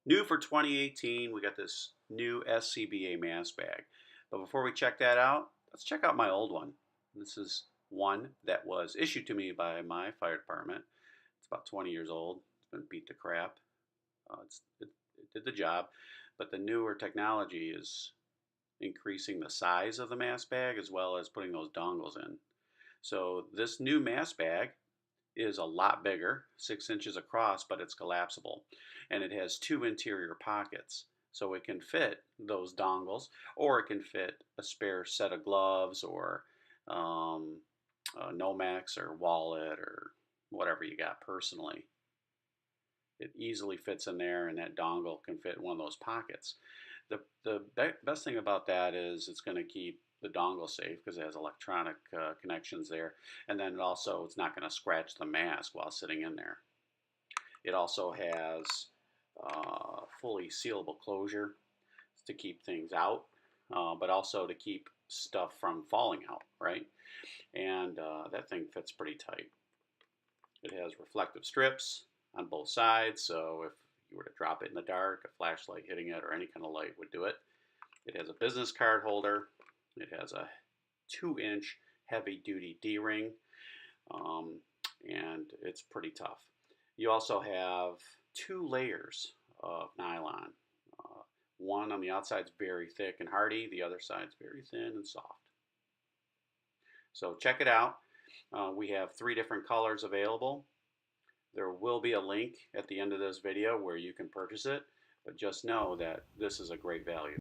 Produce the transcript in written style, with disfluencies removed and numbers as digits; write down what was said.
New for 2018, we got this new SCBA Mask Bag. But before we check that out, let's check out my old one. This is one that was issued to me by my fire department. It's about 20 years old. It's been beat to crap. It did the job, but the newer technology is increasing the size of the mask bag as well as putting those dongles in. So this new mask bag is a lot bigger, 6 inches across, but it's collapsible. And it has two interior pockets. So it can fit those dongles, or it can fit a spare set of gloves, or a Nomex or wallet, or whatever you got personally. It easily fits in there, and that dongle can fit in one of those pockets. The best thing about that is it's going to keep the dongle safe because it has electronic connections there, and then it's not going to scratch the mask while sitting in there. It also has fully sealable closure to keep things out, but also to keep stuff from falling out, right? And that thing fits pretty tight. It has reflective strips on both sides, so if you were to drop it in the dark, a flashlight hitting it or any kind of light would do it. It has a business card holder. It has a 2-inch heavy-duty D-ring, and it's pretty tough. You also have 2 layers of nylon. One on the outside is very thick and hardy. The other side is very thin and soft. So check it out. We have 3 different colors available. There will be a link at the end of this video where you can purchase it, but just know that this is a great value.